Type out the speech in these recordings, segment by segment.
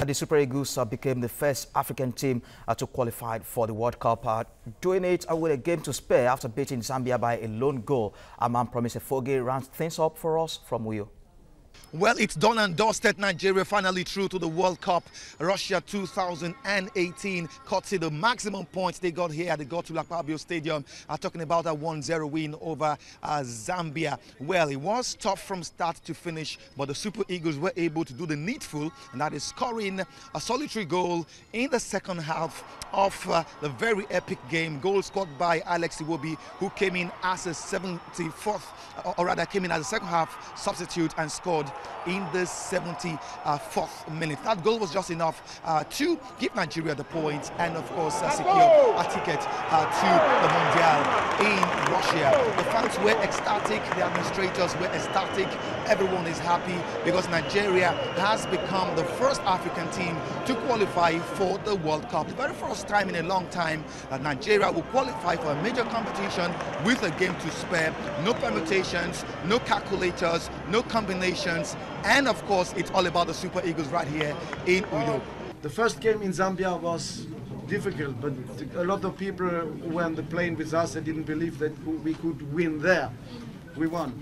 the Super Eagles became the first African team to qualify for the World Cup, doing it with a game to spare after beating Zambia by a lone goal. Our man Promise Efoge rounds things up for us from Uyo. Well, it's done and dusted. Nigeria finally through to the World Cup. Russia 2018 courtesy the maximum points they got here at the Gotu Stadium. Talking about a 1-0 win over Zambia. Well, it was tough from start to finish, but the Super Eagles were able to do the needful, and that is scoring a solitary goal in the second half of the very epic game. Goal scored by Alex Iwobi, who came in as a 74th, or rather came in as a second half substitute and scored in the 74th minute. That goal was just enough to give Nigeria the points and, of course, secure a ticket to the Mondial in Russia. The fans were ecstatic, the administrators were ecstatic, everyone is happy because Nigeria has become the first African team to qualify for the World Cup. The very first time in a long time that Nigeria will qualify for a major competition with a game to spare. No permutations, no calculators, no combinations, and of course it's all about the Super Eagles right here in Uyo. The first game in Zambia was difficult, but a lot of people when they playing with us, they didn't believe that we could win there. We won.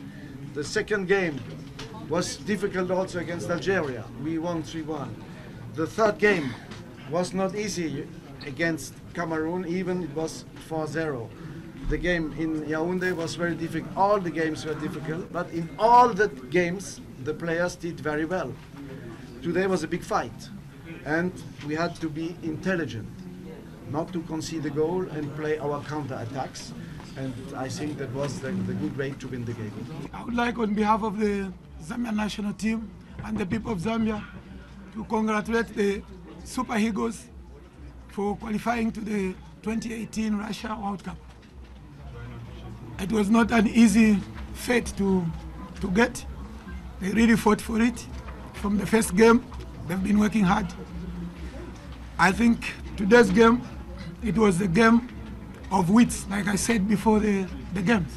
The second game was difficult also against Algeria. We won 3-1. The third game was not easy against Cameroon, even it was 4-0. The game in Yaoundé was very difficult. All the games were difficult, but in all the games, the players did very well. Today was a big fight, and we had to be intelligent, not to concede a goal and play our counter-attacks. And I think that was the good way to win the game. I would like, on behalf of the Zambian national team and the people of Zambia, to congratulate the Super Eagles for qualifying to the 2018 Russia World Cup. It was not an easy fate to get. They really fought for it. From the first game, they've been working hard. I think today's game, it was the game of wits, like I said before the games.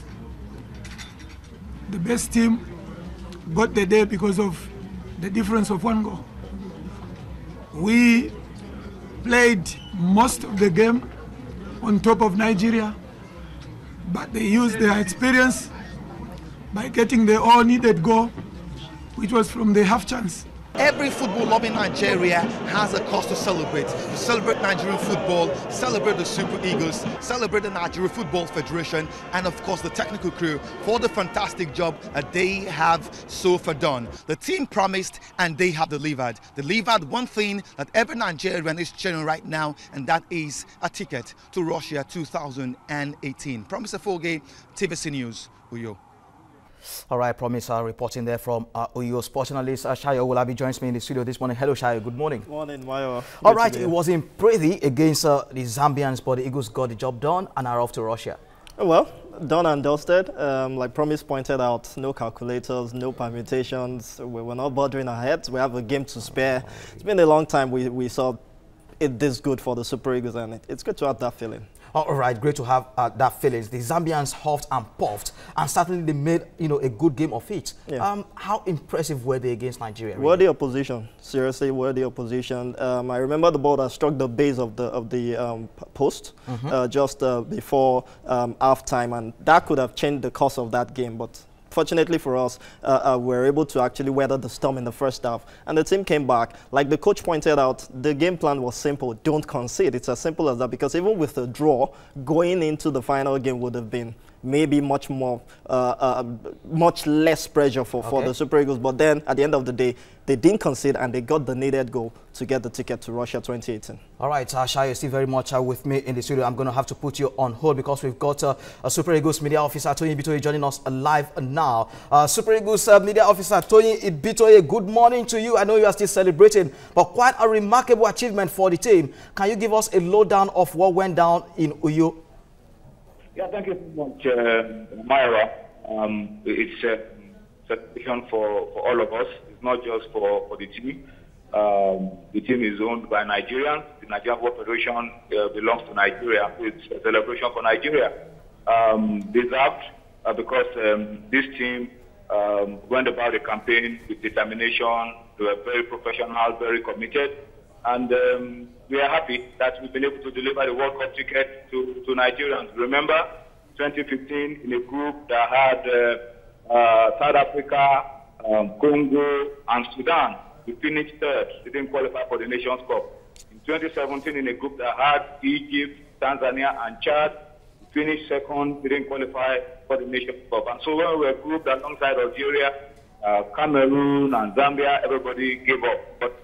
The best team got the day because of the difference of one goal. We played most of the game on top of Nigeria, but they used their experience by getting the all-needed goal, which was from the half chance. Every football club in Nigeria has a cause to celebrate. To celebrate Nigerian football, celebrate the Super Eagles, celebrate the Nigeria Football Federation, and of course the technical crew for the fantastic job that they have so far done. The team promised and they have delivered. Delivered one thing that every Nigerian is cheering right now, and that is a ticket to Russia 2018. Promise Efoge, TVC News, Uyo. All right, Promise reporting there from Uyo. Sports journalist Sayo Owolabi joins me in the studio this morning. Hello, Sayo. Good morning. Morning, Mayo. All right, it was in pretty against the Zambians, but the Eagles got the job done and are off to Russia. Well, done and dusted. Like Promise pointed out, no calculators, no permutations. We're not bothering our heads. We have a game to spare. It's been a long time we saw it this good for the Super Eagles, and it's good to have that feeling. All right, great to have that feeling. The Zambians huffed and puffed, and certainly they made a good game of it. Yeah. How impressive were they against Nigeria? Really? Worthy opposition, seriously, worthy opposition. I remember the ball that struck the base of the post just before halftime, and that could have changed the course of that game. But fortunately for us, we were able to actually weather the storm in the first half, and the team came back. Like the coach pointed out, the game plan was simple: don't concede. It's as simple as that, because even with a draw, going into the final game would have been maybe much less pressure for the Super Eagles. But then at the end of the day, they didn't concede and they got the needed goal to get the ticket to Russia 2018. All right, Sayo, still very much with me in the studio. I'm going to have to put you on hold because we've got a Super Eagles media officer, Toyin Ibitoye, joining us live now. Super Eagles media officer, Toyin Ibitoye, good morning to you. I know you are still celebrating, but quite a remarkable achievement for the team. Can you give us a lowdown of what went down in Uyo? Yeah, thank you so much, Myra. It's a celebration for all of us. It's not just for the team. The team is owned by Nigerians. The Nigerian Football Federation belongs to Nigeria. It's a celebration for Nigeria. Deserved because this team went about the campaign with determination. They were very professional, very committed. And we are happy that we've been able to deliver the World Cup ticket to Nigerians. Remember, 2015 in a group that had South Africa, Congo, and Sudan. We finished third. We didn't qualify for the Nations Cup. In 2017, in a group that had Egypt, Tanzania, and Chad, we finished second. We didn't qualify for the Nations Cup. And so when we were grouped alongside Algeria, Cameroon, and Zambia, everybody gave up. But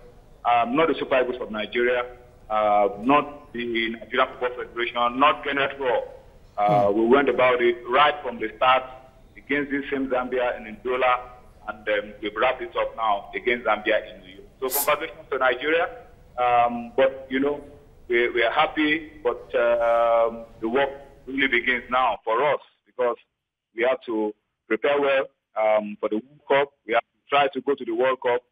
not the Super Eagles of Nigeria, not the Nigerian Football Federation, not Kenneth Raw. We went about it right from the start against this same Zambia in Ndola, and we've wrapped it up now against Zambia in New York. So congratulations to Nigeria. But, you know, we are happy, but the work really begins now for us because we have to prepare well for the World Cup. We have to try to go to the World Cup,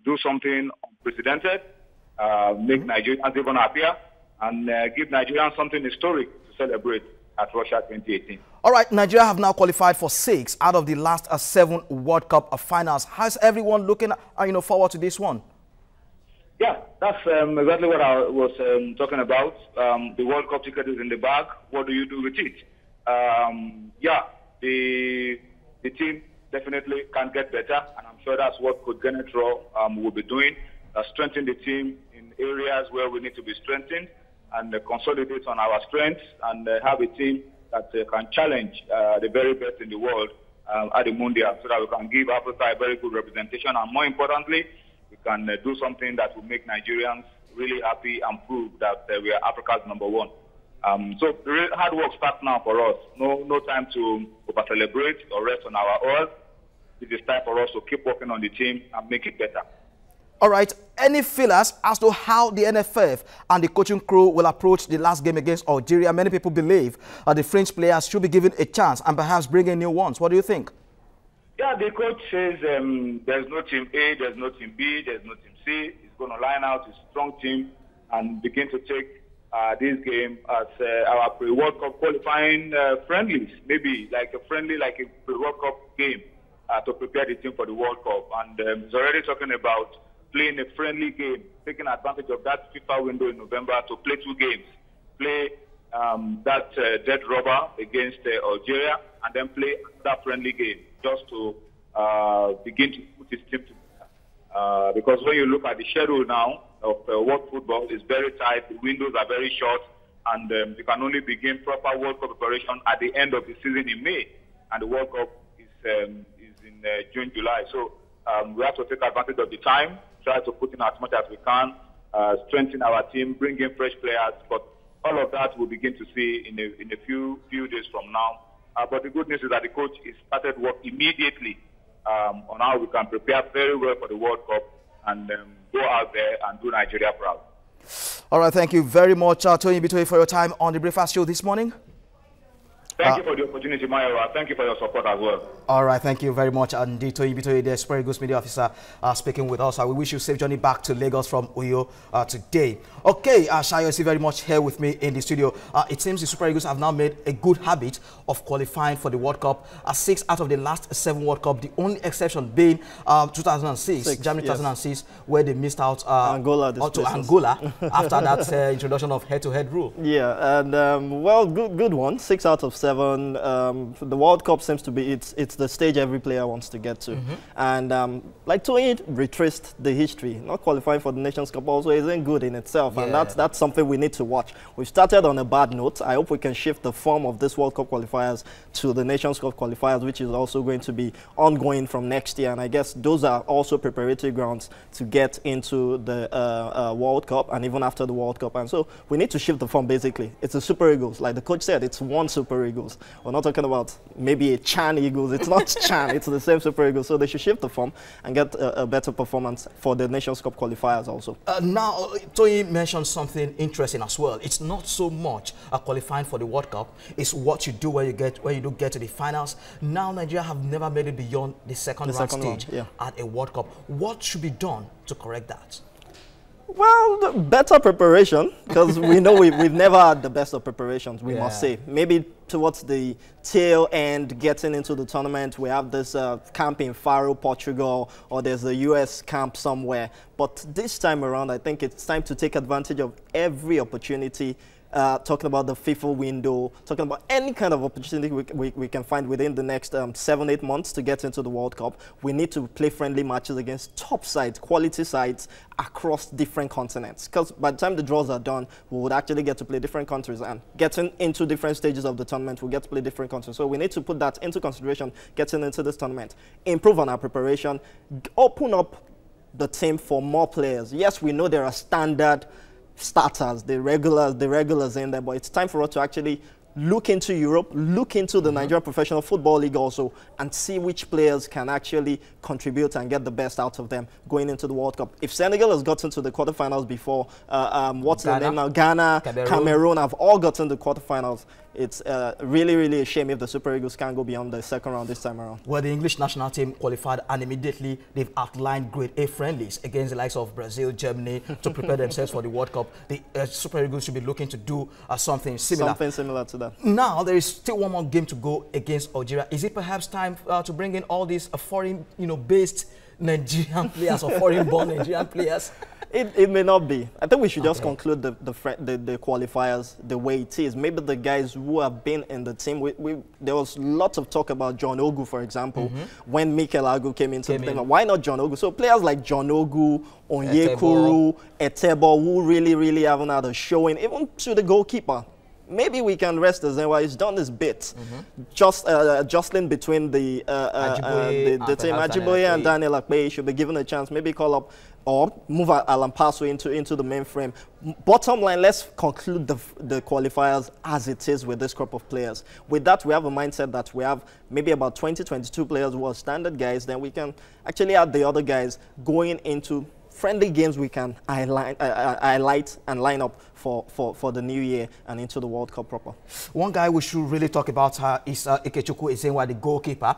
do something unprecedented, make Nigerians even happier, and give Nigerians something historic to celebrate at Russia 2018. All right, Nigeria have now qualified for 6 out of the last 7 World Cup finals. How's everyone looking forward to this one? Yeah, that's exactly what I was talking about. The World Cup ticket is in the bag. What do you do with it? Yeah, the team definitely can get better, and I'm sure that's what Coach Kenneth Raw will be doing. Strengthen the team in areas where we need to be strengthened, and consolidate on our strengths, and have a team that can challenge the very best in the world at the Mundial, so that we can give Africa a very good representation, and more importantly, we can do something that will make Nigerians really happy and prove that we are Africa's #1. So the real hard work starts now for us. No time to over-celebrate or rest on our oars. It is time for us to keep working on the team and make it better. All right, any feelers as to how the NFF and the coaching crew will approach the last game against Algeria? Many people believe the French players should be given a chance and perhaps bring in new ones. What do you think? Yeah, the coach says there's no team A, there's no team B, there's no team C. He's going to line out his strong team and begin to take this game as our pre-World Cup qualifying friendlies, maybe like a friendly, like a pre-World Cup game to prepare the team for the World Cup. And he's already talking about playing a friendly game, taking advantage of that FIFA window in November to play 2 games. Play that dead rubber against Algeria, and then play that friendly game just to begin to put his team together. Because when you look at the schedule now of world football, it's very tight, the windows are very short, and you can only begin proper World Cup preparation at the end of the season in May, and the World Cup is in June, July. So we have to take advantage of the time, try to put in as much as we can, strengthen our team, bring in fresh players, but all of that we'll begin to see in a few days from now. But the good news is that the coach has started work immediately on how we can prepare very well for the World Cup and go out there and do Nigeria proud. All right, thank you very much, Toyin Ibitoye, for your time on the Breakfast Show this morning. Thank you for the opportunity, Mayora. Thank you for your support as well. All right, thank you very much. And Toyin Ibitoye, the Super Eagles media officer, speaking with us. We wish you a safe journey back to Lagos from Uyo today. Okay, Sayo is very much here with me in the studio. It seems the Super Eagles have now made a good habit of qualifying for the World Cup. 6 out of the last 7 World Cup, the only exception being 2006, Germany 2006, where they missed out Angola after that introduction of head-to-head rule. Yeah, and well, good one. 6 out of 7. The World Cup seems to be it's the stage every player wants to get to, and like Toyin retraced the history. Not qualifying for the Nations Cup also isn't good in itself, and that's something we need to watch. We've started on a bad note. I hope we can shift the form of this World Cup qualifiers to the Nations Cup qualifiers, which is also going to be ongoing from next year. And I guess those are also preparatory grounds to get into the World Cup and even after the World Cup. And so we need to shift the form. Basically, it's a Super Eagles, like the coach said. It's one Super Eagles. We're not talking about maybe a Chan Eagles. It's not Chan. It's the same Super Eagles. So they should shift the form and get a better performance for the Nations Cup qualifiers also. Now, Toyin mentioned something interesting as well. It's not so much qualifying for the World Cup. It's what you do when you do get to the finals. Now, Nigeria have never made it beyond the second round stage at a World Cup. What should be done to correct that? Well, better preparation, because we know we've never had the best of preparations, we must say. Maybe towards the tail end, getting into the tournament, we have this camp in Faro, Portugal, or there's a US camp somewhere. But this time around, I think it's time to take advantage of every opportunity. Talking about the FIFA window, talking about any kind of opportunity we can find within the next 7-8 months to get into the World Cup. We need to play friendly matches against top sides, quality sides across different continents. Because by the time the draws are done, we would actually get to play different countries, and getting into different stages of the tournament, we'll get to play different countries. So we need to put that into consideration, getting into this tournament. Improve on our preparation, open up the team for more players. Yes, we know there are standard starters, the regulars in there, but it's time for us to actually look into Europe, look into the Nigerian Professional Football League also, and see which players can actually contribute and get the best out of them going into the World Cup. If Senegal has gotten to the quarterfinals before, what's the name now? Ghana, Cameroon have all gotten the quarterfinals. It's really, really a shame if the Super Eagles can't go beyond the second round this time around. Well, the English national team qualified, and immediately they've outlined grade A friendlies against the likes of Brazil, Germany to prepare themselves for the World Cup. The Super Eagles should be looking to do something similar. Something similar to that. Now, there is still one more game to go against Algeria. Is it perhaps time to bring in all these foreign, based Nigerian players or foreign-born Nigerian players? It may not be. I think we should just conclude the qualifiers the way it is. Maybe the guys who have been in the team, there was lots of talk about John Ogu, for example, when Mikel Agu came into the team. Why not John Ogu? So players like John Ogu, Onyekuru, Etebo, who really haven't had a showing, even to the goalkeeper. Maybe we can rest Zenwa. He's done his bit. Just jostling between the team. Ajiboye and Daniel Akpe should be given a chance. Maybe call up or move Alan Paso into the main frame. Bottom line, let's conclude the qualifiers as it is with this group of players. With that, we have a mindset that we have maybe about 20-22 players who are standard guys. Then we can actually add the other guys going into friendly games we can highlight and line up for the new year and into the World Cup proper. One guy we should really talk about is Ikechukwu Ezenwa, the goalkeeper.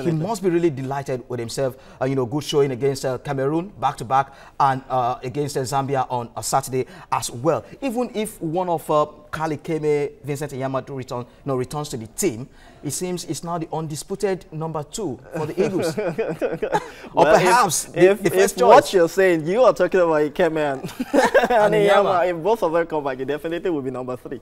He must be really delighted with himself. Good showing against Cameroon back-to-back and against Zambia on Saturday as well. Even if one of Kali Keme, Vincent Yamadu returns to the team, it seems it's now the undisputed number 2 for the Eagles. Or perhaps if what you're saying, you are talking about Ikeme and Iyama. If both of them come back, it definitely will be number 3.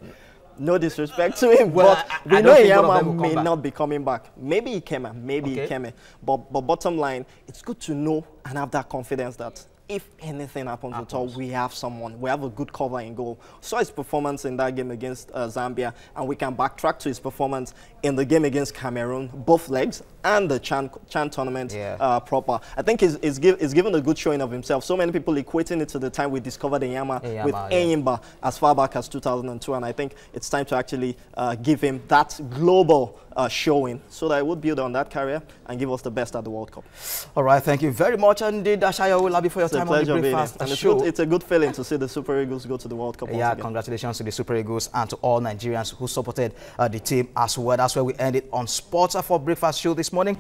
No disrespect to him, but we know Iyama may not be coming back. Maybe Ikeme, but bottom line, it's good to know and have that confidence that if anything happens at all, we have someone. We have a good cover in goal. Saw his performance in that game against Zambia, and we can backtrack to his performance in the game against Cameroon, both legs, and the Chan tournament proper. I think he's given a good showing of himself. So many people equating it to the time we discovered Enyama with Enyimba as far back as 2002, and I think it's time to actually give him that global showing so that it would build on that career and give us the best at the World Cup. All right, thank you very much indeed, Sayo Owolabi, for your time on the Breakfast Show. It's a good feeling to see the Super Eagles go to the World Cup. Yeah, congratulations to the Super Eagles and to all Nigerians who supported the team as well. That's where we end it on Sports for Breakfast Show this morning.